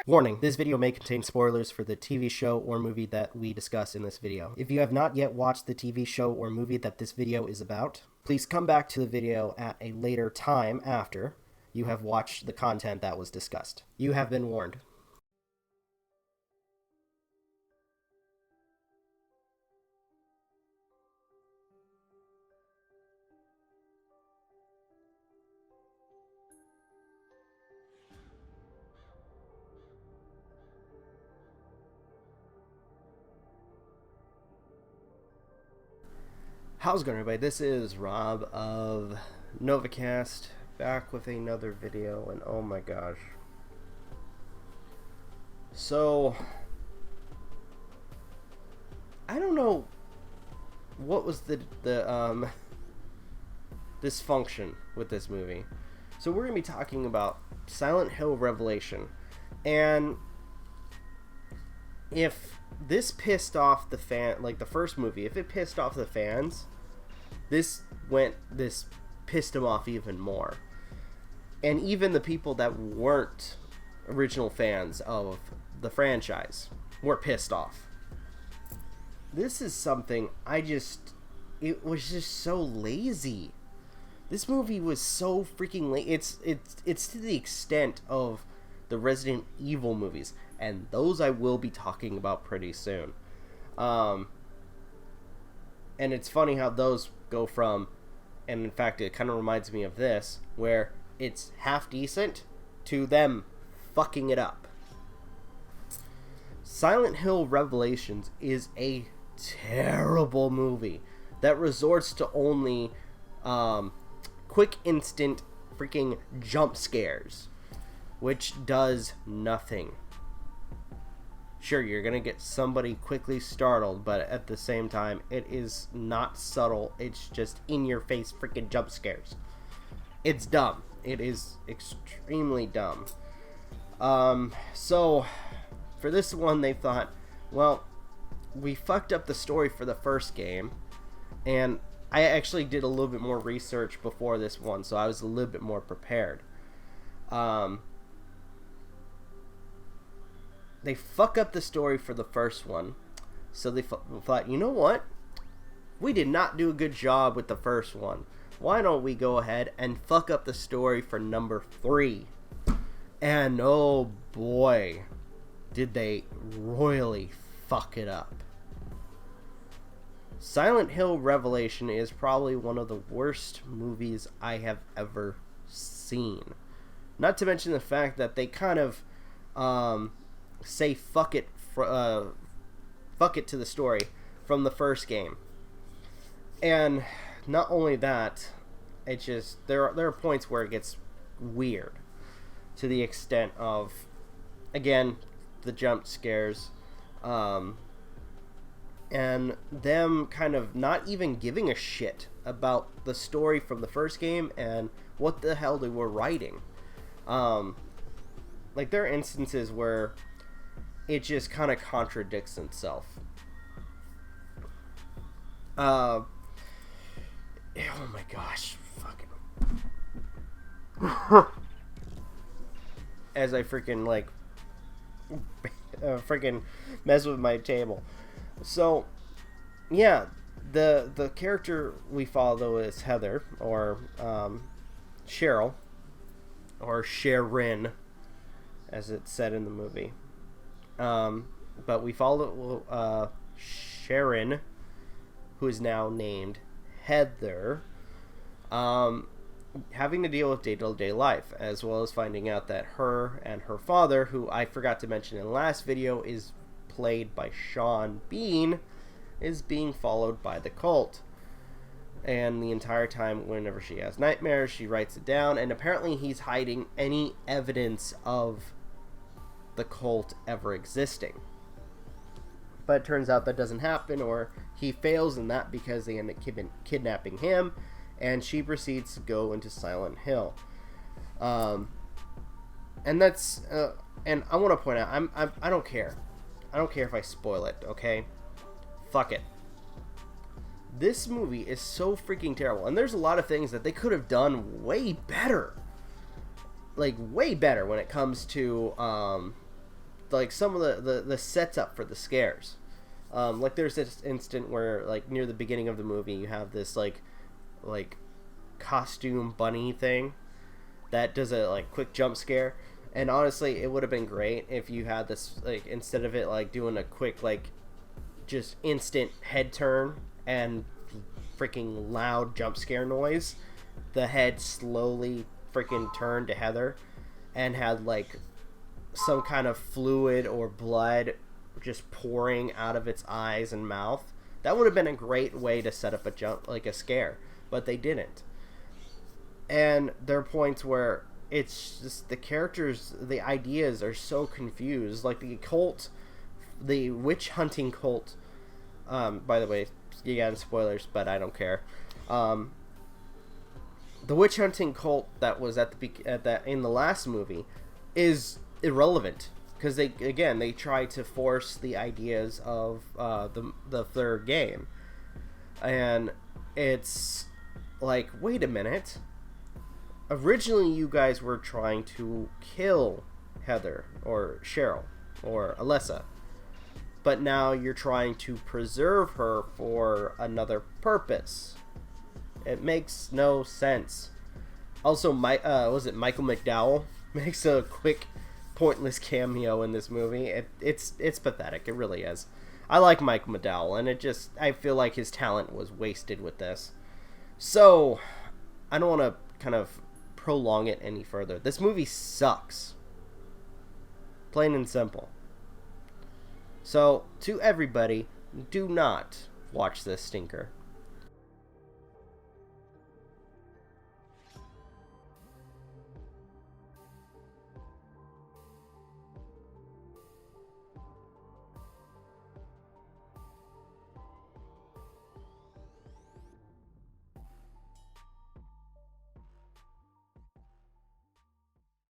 Warning, this video may contain spoilers for the TV show or movie that we discuss in this video. If you have not yet watched the TV show or movie that this video is about, please come back to the video at a later time after you have watched the content that was discussed. You have been warned. How's it going, everybody? This is Rob of Novakast, back with another video, and oh my gosh. So, I don't know what was the dysfunction with this movie. So we're going to be talking about Silent Hill Revelation, and if this pissed off the fan, like the first movie, if it pissed off the fans, this pissed them off even more. And even the people that weren't original fans of the franchise were pissed off. This is something it was just so lazy. This movie was so freaking lazy. It's to the extent of the Resident Evil movies, and those I will be talking about pretty soon. And it's funny how those go from, and in fact it kind of reminds me of this, where it's half decent to them fucking it up. Silent Hill Revelations is a terrible movie that resorts to only quick instant freaking jump scares, which does nothing. Sure, you're gonna get somebody quickly startled, but at the same time, it is not subtle. It's just in your face freaking jump scares. It's dumb. It is extremely dumb. So for this one, they thought, well, we fucked up the story for the first game, and I actually did a little bit more research before this one, so I was a little bit more prepared. They fuck up the story for the first one, so they thought, you know what? We did not do a good job with the first one. Why don't we go ahead and fuck up the story for number 3? And oh boy, did they royally fuck it up. Silent Hill Revelation is probably one of the worst movies I have ever seen. Not to mention the fact that they kind of say fuck it to the story from the first game. And not only that, it just there are points where it gets weird to the extent of, again, the jump scares, and them kind of not even giving a shit about the story from the first game and what the hell they were writing. Like, there are instances where it just kind of contradicts itself. Oh my gosh, fucking. As I freaking freaking mess with my table. So, yeah, the character we follow though is Heather, or Cheryl, or Sharon, as it's said in the movie. But we follow Sharon, who is now named Heather, having to deal with day-to-day life, as well as finding out that her and her father, who I forgot to mention in the last video is played by Sean Bean, is being followed by the cult. And the entire time, whenever she has nightmares, she writes it down, and apparently he's hiding any evidence of the cult ever existing. But it turns out that doesn't happen, or he fails in that because they end up kidnapping him, and she proceeds to go into Silent Hill. And that's and I want to point out, I don't care. I don't care if I spoil it, okay? Fuck it. This movie is so freaking terrible, and there's a lot of things that they could have done way better. Like, way better when it comes to like some of the setup for the scares. Like there's this instant where like near the beginning of the movie you have this like costume bunny thing that does a like quick jump scare, and honestly it would have been great if you had this like instead of it like doing a quick like just instant head turn and freaking loud jump scare noise, the head slowly freaking turned to Heather and had like some kind of fluid or blood just pouring out of its eyes and mouth. That would have been a great way to set up a jump, like a scare, but they didn't. And there are points where it's just the characters, the ideas are so confused. Like the cult, the witch hunting cult. By the way, you got spoilers, but I don't care. The witch hunting cult that was in the last movie is irrelevant because they try to force the ideas of the third game, and it's like, wait a minute. Originally, you guys were trying to kill Heather or Cheryl or Alessa, but now you're trying to preserve her for another purpose. It makes no sense. Also, was it Michael McDowell makes a quick, pointless cameo in this movie. It's pathetic. It really is. I like Michael McDowell, and I feel like his talent was wasted with this. So, I don't want to kind of prolong it any further. This movie sucks. Plain and simple. So, to everybody, do not watch this stinker.